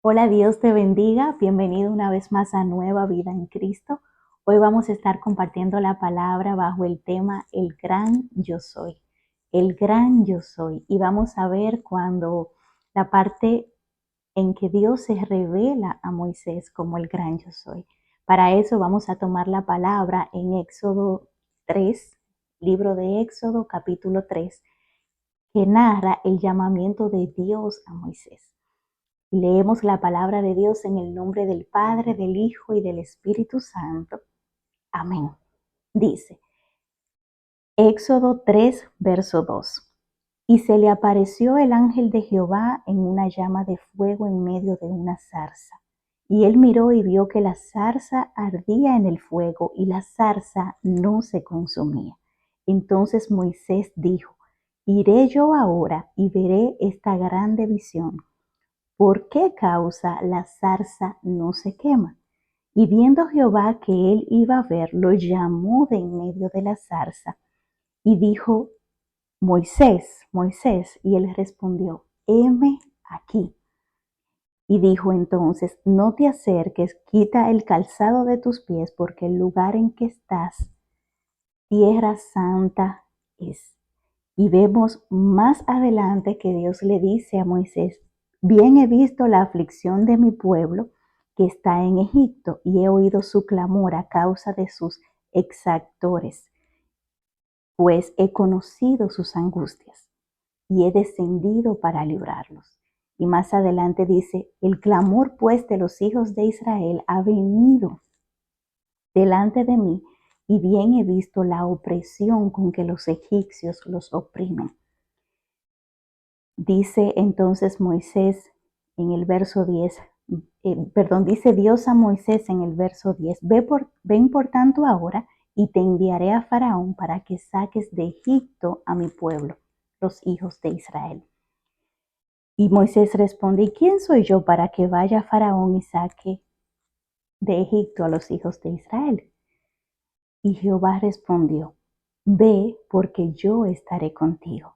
Hola, Dios te bendiga. Bienvenido una vez más a Nueva Vida en Cristo. Hoy vamos a estar compartiendo la palabra bajo el tema El gran yo soy. El gran yo soy. Y vamos a ver cuando la parte en que Dios se revela a Moisés como el gran yo soy. Para eso vamos a tomar la palabra en Éxodo 3, libro de Éxodo capítulo 3, que narra el llamamiento de Dios a Moisés. Leemos la palabra de Dios en el nombre del Padre, del Hijo y del Espíritu Santo. Amén. Dice, Éxodo 3, verso 2. Y se le apareció el ángel de Jehová en una llama de fuego en medio de una zarza. Y él miró y vio que la zarza ardía en el fuego y la zarza no se consumía. Entonces Moisés dijo, iré yo ahora y veré esta grande visión. ¿Por qué causa la zarza no se quema? Y viendo Jehová que él iba a ver, lo llamó de en medio de la zarza y dijo, Moisés, Moisés. Y él respondió, heme aquí. Y dijo entonces, no te acerques, quita el calzado de tus pies, porque el lugar en que estás, tierra santa es. Y vemos más adelante que Dios le dice a Moisés, bien he visto la aflicción de mi pueblo que está en Egipto y he oído su clamor a causa de sus exactores, pues he conocido sus angustias y he descendido para librarlos. Y más adelante dice, el clamor pues de los hijos de Israel ha venido delante de mí y bien he visto la opresión con que los egipcios los oprimen. Dice entonces Moisés en el verso 10, dice Dios a Moisés en el verso 10, ven por tanto ahora y te enviaré a Faraón para que saques de Egipto a mi pueblo, los hijos de Israel. Y Moisés responde, ¿y quién soy yo para que vaya a Faraón y saque de Egipto a los hijos de Israel? Y Jehová respondió, ve porque yo estaré contigo.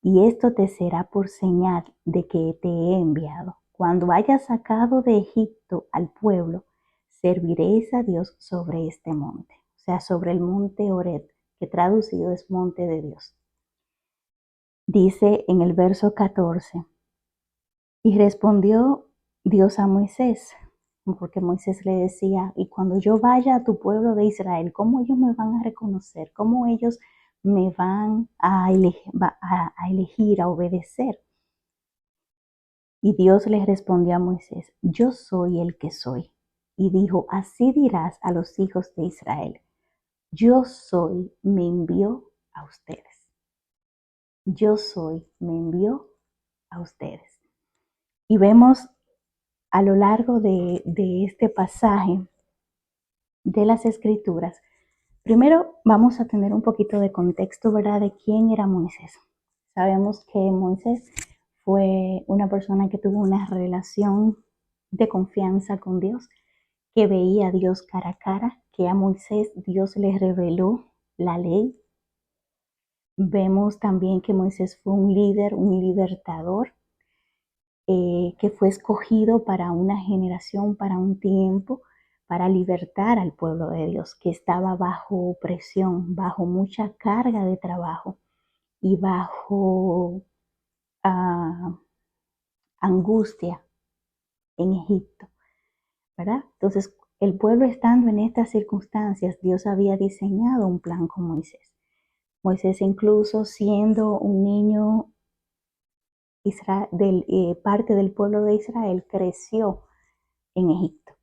Y esto te será por señal de que te he enviado. Cuando hayas sacado de Egipto al pueblo, serviréis a Dios sobre este monte, o sea, sobre el monte Horeb, que traducido es monte de Dios. Dice en el verso 14, y respondió Dios a Moisés, porque Moisés le decía, y cuando yo vaya a tu pueblo de Israel, ¿cómo ellos me van a reconocer? ¿Cómo ellos me van a elegir, a obedecer? Y Dios le respondió a Moisés, yo soy el que soy. Y dijo, así dirás a los hijos de Israel, yo soy, me envió a ustedes. Yo soy, me envió a ustedes. Y vemos a lo largo de este pasaje de las Escrituras, primero vamos a tener un poquito de contexto, ¿verdad? De quién era Moisés. Sabemos que Moisés fue una persona que tuvo una relación de confianza con Dios, que veía a Dios cara a cara, que a Moisés Dios le reveló la ley. Vemos también que Moisés fue un líder, un libertador, que fue escogido para una generación, para un tiempo, para libertar al pueblo de Dios, que estaba bajo opresión, bajo mucha carga de trabajo y bajo angustia en Egipto, ¿verdad? Entonces, el pueblo estando en estas circunstancias, Dios había diseñado un plan con Moisés. Moisés, incluso siendo un niño parte del pueblo de Israel, creció en Egipto.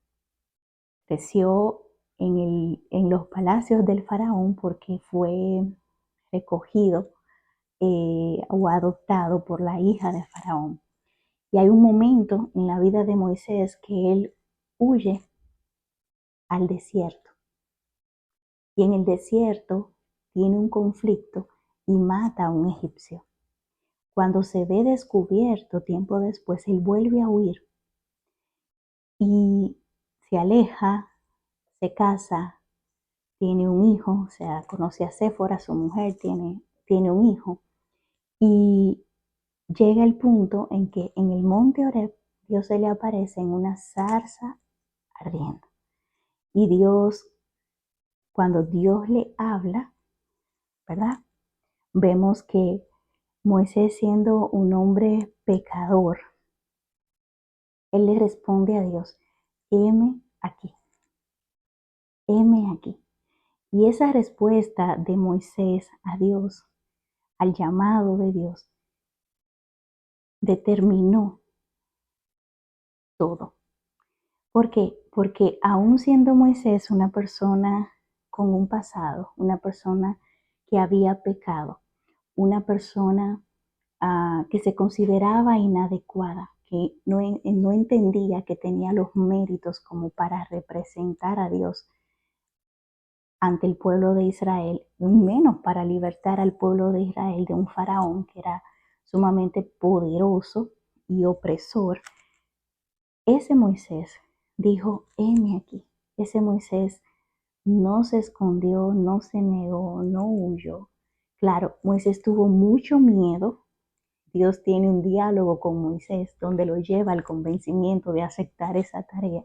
Creció en los palacios del faraón porque fue recogido o adoptado por la hija de faraón. Y hay un momento en la vida de Moisés que él huye al desierto. Y en el desierto tiene un conflicto y mata a un egipcio. Cuando se ve descubierto tiempo después, él vuelve a huir y se aleja, se casa, tiene un hijo, o sea, conoce a Séfora, su mujer, tiene un hijo. Y llega el punto en que en el monte Horeb Dios se le aparece en una zarza ardiendo. Y Dios, cuando Dios le habla, ¿verdad? Vemos que Moisés, siendo un hombre pecador, él le responde a Dios, heme aquí, heme aquí. Y esa respuesta de Moisés a Dios, al llamado de Dios, determinó todo. ¿Por qué? Porque aún siendo Moisés una persona con un pasado, una persona que había pecado, una persona que se consideraba inadecuada, que no entendía que tenía los méritos como para representar a Dios ante el pueblo de Israel, menos para libertar al pueblo de Israel de un faraón que era sumamente poderoso y opresor. Ese Moisés dijo, heme aquí. Ese Moisés no se escondió, no se negó, no huyó. Claro, Moisés tuvo mucho miedo. Dios tiene un diálogo con Moisés donde lo lleva al convencimiento de aceptar esa tarea.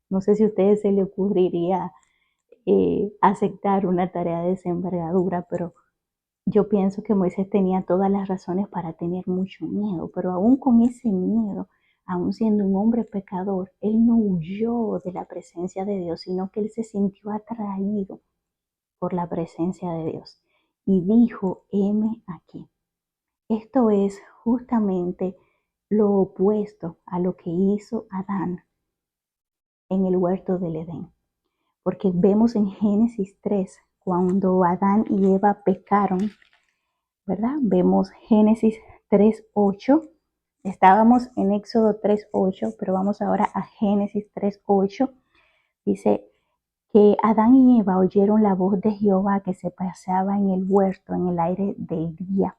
No sé si a ustedes se le ocurriría aceptar una tarea de esa envergadura, pero yo pienso que Moisés tenía todas las razones para tener mucho miedo, pero aún con ese miedo, aún siendo un hombre pecador, él no huyó de la presencia de Dios, sino que él se sintió atraído por la presencia de Dios y dijo, heme aquí. Esto es justamente lo opuesto a lo que hizo Adán en el huerto del Edén. Porque vemos en Génesis 3, cuando Adán y Eva pecaron, ¿verdad? Vemos Génesis 3:8. Estábamos en Éxodo 3:8, pero vamos ahora a Génesis 3:8. Dice que Adán y Eva oyeron la voz de Jehová que se paseaba en el huerto en el aire del día.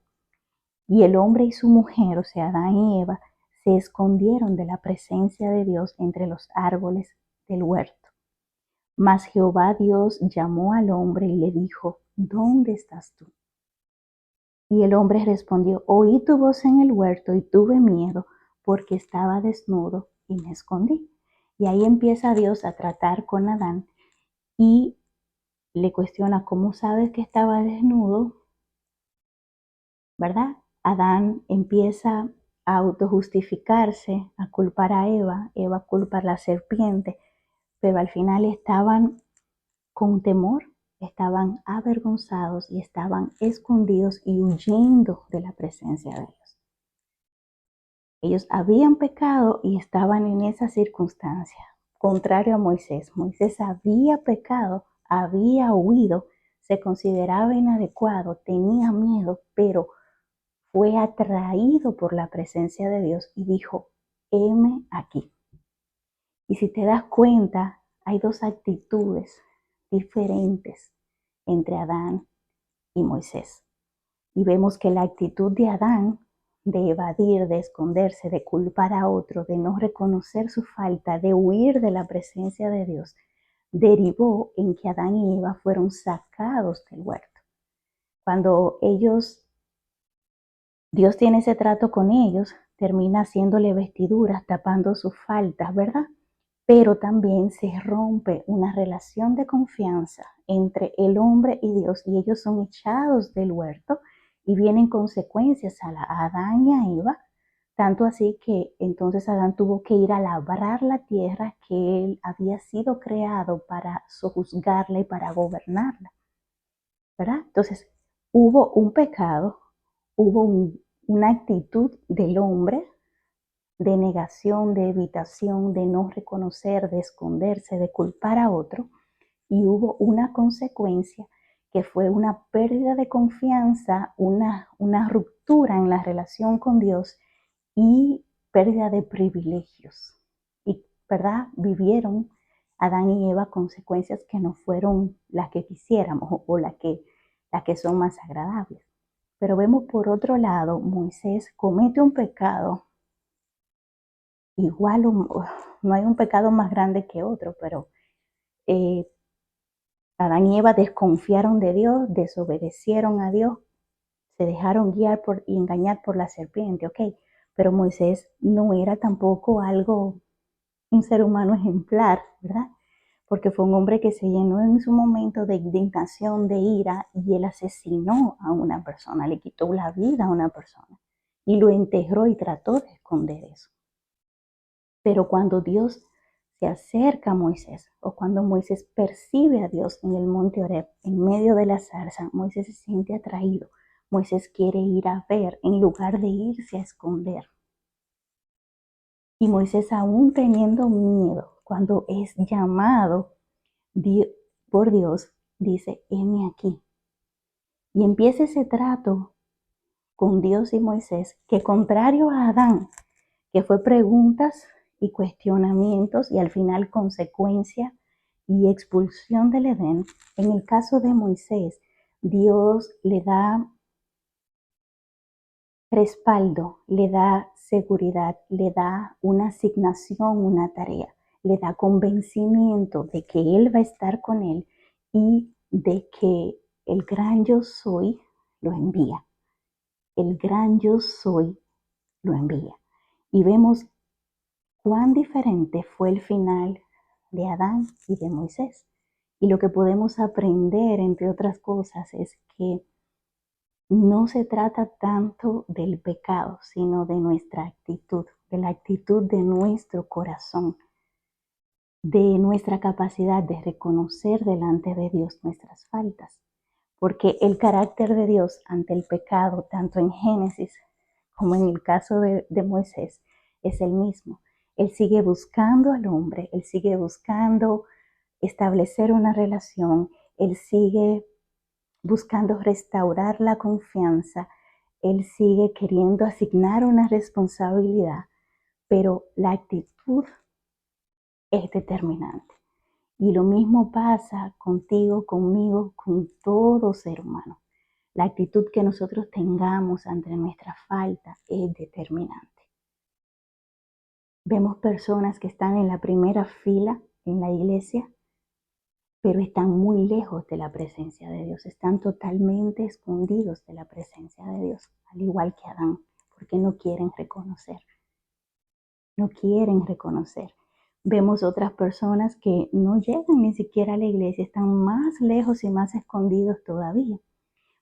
Y el hombre y su mujer, o sea, Adán y Eva, se escondieron de la presencia de Dios entre los árboles del huerto. Mas Jehová Dios llamó al hombre y le dijo, ¿dónde estás tú? Y el hombre respondió, oí tu voz en el huerto y tuve miedo porque estaba desnudo y me escondí. Y ahí empieza Dios a tratar con Adán y le cuestiona, ¿cómo sabes que estaba desnudo? ¿Verdad? Adán empieza a autojustificarse, a culpar a Eva, Eva culpa a la serpiente, pero al final estaban con temor, estaban avergonzados y estaban escondidos y huyendo de la presencia de Dios. Ellos habían pecado y estaban en esa circunstancia, contrario a Moisés. Moisés había pecado, había huido, se consideraba inadecuado, tenía miedo, pero fue atraído por la presencia de Dios y dijo, heme aquí. Y si te das cuenta, hay dos actitudes diferentes entre Adán y Moisés. Y vemos que la actitud de Adán de evadir, de esconderse, de culpar a otro, de no reconocer su falta, de huir de la presencia de Dios, derivó en que Adán y Eva fueron sacados del huerto. Cuando Dios tiene ese trato con ellos, termina haciéndole vestiduras, tapando sus faltas, ¿verdad? Pero también se rompe una relación de confianza entre el hombre y Dios y ellos son echados del huerto y vienen consecuencias a Adán y a Eva, tanto así que entonces Adán tuvo que ir a labrar la tierra que él había sido creado para sojuzgarla y para gobernarla, ¿verdad? Entonces hubo un pecado, hubo una actitud del hombre de negación, de evitación, de no reconocer, de esconderse, de culpar a otro, y hubo una consecuencia que fue una pérdida de confianza, una ruptura en la relación con Dios y pérdida de privilegios. Y, ¿verdad? Vivieron Adán y Eva consecuencias que no fueron las que quisiéramos o las que son más agradables. Pero vemos por otro lado, Moisés comete un pecado igual, no hay un pecado más grande que otro, pero eh, Adán y Eva desconfiaron de Dios, desobedecieron a Dios, se dejaron guiar y engañar por la serpiente, ¿ok? pero Moisés no era tampoco un ser humano ejemplar, ¿verdad? Porque fue un hombre que se llenó en su momento de indignación, de ira, y él asesinó a una persona, le quitó la vida a una persona y lo enterró y trató de esconder eso. Pero cuando Dios se acerca a Moisés, o cuando Moisés percibe a Dios en el monte Horeb, en medio de la zarza, Moisés se siente atraído. Moisés quiere ir a ver en lugar de irse a esconder. Y Moisés, aún teniendo miedo, cuando es llamado por Dios, dice, heme aquí. Y empieza ese trato con Dios y Moisés, que contrario a Adán, que fue preguntas y cuestionamientos y al final consecuencia y expulsión del Edén, en el caso de Moisés, Dios le da respaldo, le da seguridad, le da una asignación, una tarea, le da convencimiento de que Él va a estar con él y de que el gran yo soy lo envía. El gran yo soy lo envía. Y vemos cuán diferente fue el final de Adán y de Moisés. Y lo que podemos aprender, entre otras cosas, es que no se trata tanto del pecado, sino de nuestra actitud, de la actitud de nuestro corazón, de nuestra capacidad de reconocer delante de Dios nuestras faltas. Porque el carácter de Dios ante el pecado, tanto en Génesis como en el caso de Moisés, es el mismo. Él sigue buscando al hombre, él sigue buscando establecer una relación, él sigue buscando restaurar la confianza, él sigue queriendo asignar una responsabilidad, pero la actitud es determinante. Y lo mismo pasa contigo, conmigo, con todo ser humano. La actitud que nosotros tengamos ante nuestra falta es determinante. Vemos personas que están en la primera fila en la iglesia, pero están muy lejos de la presencia de Dios, están totalmente escondidos de la presencia de Dios, al igual que Adán, porque no quieren reconocer, no quieren reconocer. Vemos otras personas que no llegan ni siquiera a la iglesia, están más lejos y más escondidos todavía.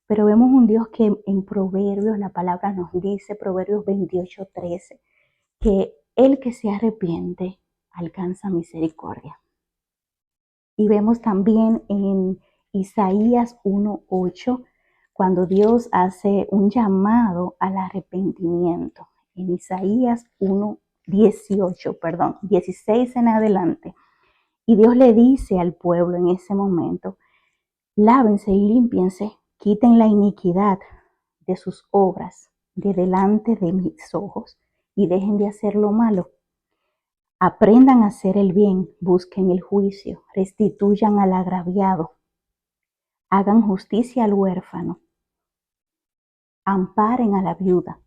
Pero vemos un Dios que en Proverbios, la palabra nos dice, Proverbios 28:13, que el que se arrepiente alcanza misericordia. Y vemos también en Isaías 1:8, cuando Dios hace un llamado al arrepentimiento. En Isaías 16 en adelante. Y Dios le dice al pueblo en ese momento, lávense y límpiense, quiten la iniquidad de sus obras de delante de mis ojos y dejen de hacer lo malo. Aprendan a hacer el bien, busquen el juicio, restituyan al agraviado, hagan justicia al huérfano, amparen a la viuda.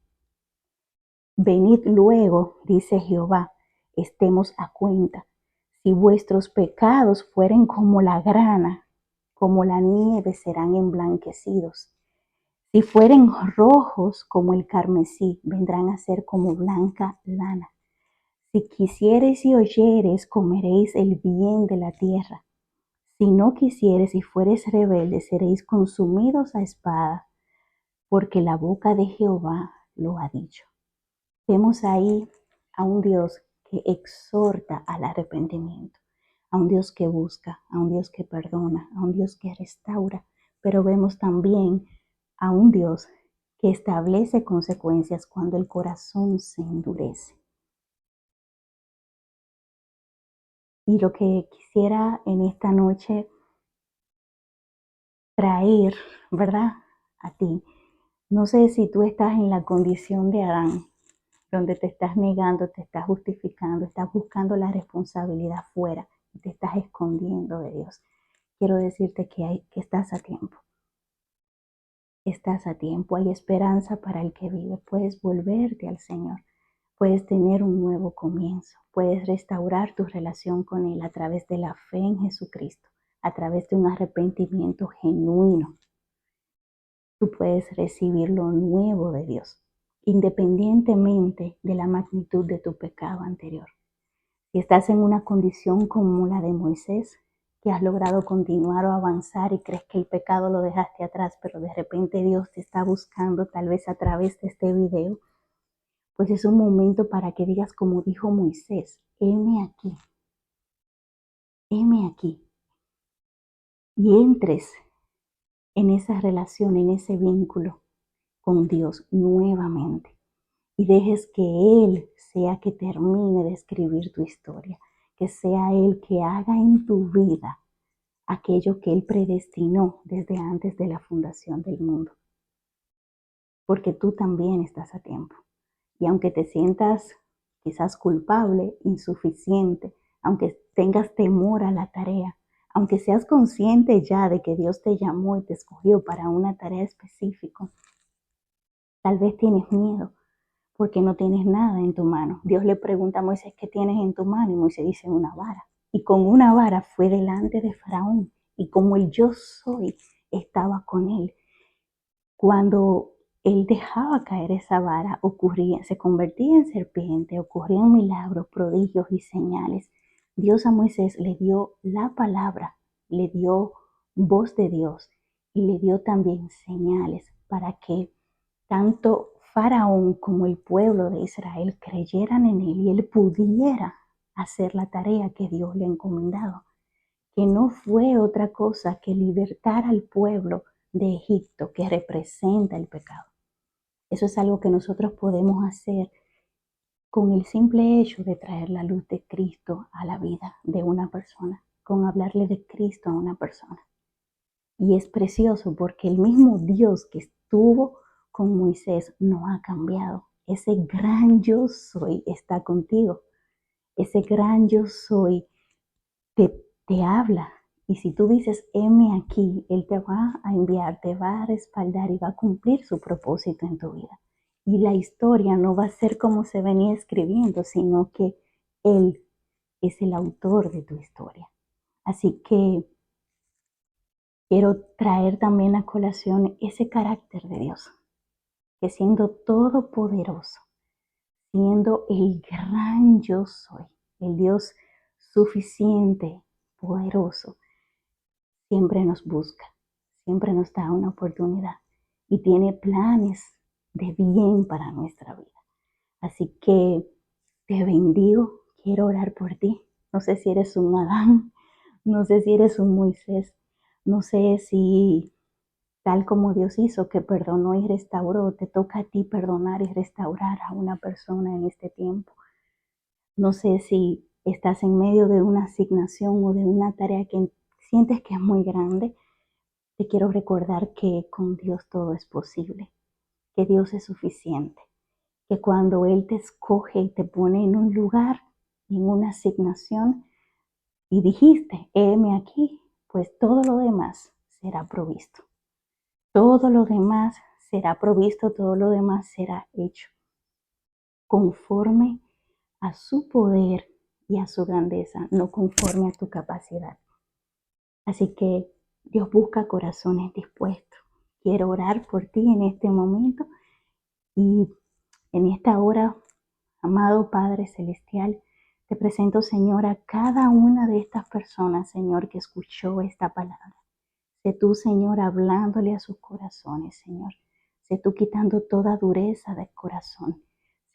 Venid luego, dice Jehová, estemos a cuenta. Si vuestros pecados fueren como la grana, como la nieve serán emblanquecidos. Si fueren rojos como el carmesí, vendrán a ser como blanca lana. Si quisiereis y oyereis, comeréis el bien de la tierra. Si no quisiereis y fuereis rebeldes, seréis consumidos a espada, porque la boca de Jehová lo ha dicho. Vemos ahí a un Dios que exhorta al arrepentimiento, a un Dios que busca, a un Dios que perdona, a un Dios que restaura, pero vemos también a un Dios que establece consecuencias cuando el corazón se endurece. Y lo que quisiera en esta noche traer, ¿verdad? A ti. No sé si tú estás en la condición de Adán, donde te estás negando, te estás justificando, estás buscando la responsabilidad fuera y te estás escondiendo de Dios. Quiero decirte que estás a tiempo. Estás a tiempo, hay esperanza para el que vive. Puedes volverte al Señor, puedes tener un nuevo comienzo, puedes restaurar tu relación con Él a través de la fe en Jesucristo, a través de un arrepentimiento genuino. Tú puedes recibir lo nuevo de Dios independientemente de la magnitud de tu pecado anterior. Si estás en una condición como la de Moisés, que has logrado continuar o avanzar y crees que el pecado lo dejaste atrás, pero de repente Dios te está buscando tal vez a través de este video, pues es un momento para que digas como dijo Moisés, heme aquí, y entres en esa relación, en ese vínculo con Dios nuevamente. Y dejes que Él sea que termine de escribir tu historia, que sea Él que haga en tu vida aquello que Él predestinó desde antes de la fundación del mundo. Porque tú también estás a tiempo. Y aunque te sientas quizás culpable, insuficiente, aunque tengas temor a la tarea, aunque seas consciente ya de que Dios te llamó y te escogió para una tarea específica, tal vez tienes miedo porque no tienes nada en tu mano. Dios le pregunta a Moisés, ¿qué tienes en tu mano? Y Moisés dice, una vara. Y con una vara fue delante de Faraón. Y como el yo soy estaba con él, cuando él dejaba caer esa vara, se convertía en serpiente, ocurrían milagros, prodigios y señales. Dios a Moisés le dio la palabra, le dio voz de Dios y le dio también señales para que tanto Faraón como el pueblo de Israel creyeran en él y él pudiera hacer la tarea que Dios le ha encomendado, que no fue otra cosa que libertar al pueblo de Egipto, que representa el pecado. Eso es algo que nosotros podemos hacer con el simple hecho de traer la luz de Cristo a la vida de una persona, con hablarle de Cristo a una persona. Y es precioso porque el mismo Dios que estuvo con Moisés no ha cambiado. Ese gran yo soy está contigo. Ese gran yo soy te habla. Y si tú dices, heme aquí, Él te va a enviar, te va a respaldar y va a cumplir su propósito en tu vida. Y la historia no va a ser como se venía escribiendo, sino que Él es el autor de tu historia. Así que quiero traer también a colación ese carácter de Dios, que siendo todopoderoso, siendo el gran yo soy, el Dios suficiente, poderoso, siempre nos busca, siempre nos da una oportunidad y tiene planes de bien para nuestra vida. Así que te bendigo, quiero orar por ti. No sé si eres un Adán, no sé si eres un Moisés, no sé si tal como Dios hizo que perdonó y restauró, te toca a ti perdonar y restaurar a una persona en este tiempo. No sé si estás en medio de una asignación o de una tarea que sientes que es muy grande. Te quiero recordar que con Dios todo es posible, que Dios es suficiente, que cuando Él te escoge y te pone en un lugar, en una asignación, y dijiste, heme aquí, pues todo lo demás será provisto. Todo lo demás será provisto, todo lo demás será hecho conforme a su poder y a su grandeza, no conforme a tu capacidad. Así que Dios busca corazones dispuestos. Quiero orar por ti en este momento y en esta hora, amado Padre Celestial, te presento, Señor, a cada una de estas personas, Señor, que escuchó esta palabra. Sé tú, Señor, hablándole a sus corazones, Señor. Sé tú quitando toda dureza del corazón.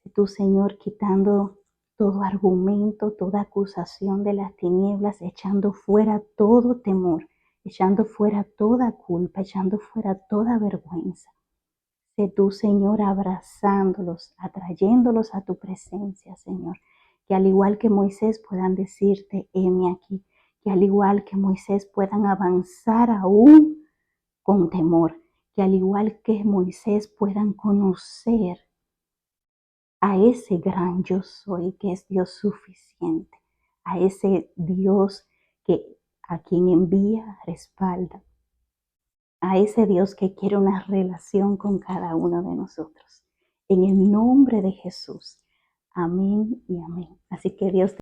Sé tú, Señor, quitando todo argumento, toda acusación de las tinieblas, echando fuera todo temor, echando fuera toda culpa, echando fuera toda vergüenza. Sé tú, Señor, abrazándolos, atrayéndolos a tu presencia, Señor. Que al igual que Moisés puedan decirte, heme aquí. Que al igual que Moisés puedan avanzar aún con temor. Que al igual que Moisés puedan conocer a ese gran yo soy, que es Dios suficiente. A ese Dios que a quien envía, respalda. A ese Dios que quiere una relación con cada uno de nosotros. En el nombre de Jesús. Amén y amén. Así que Dios te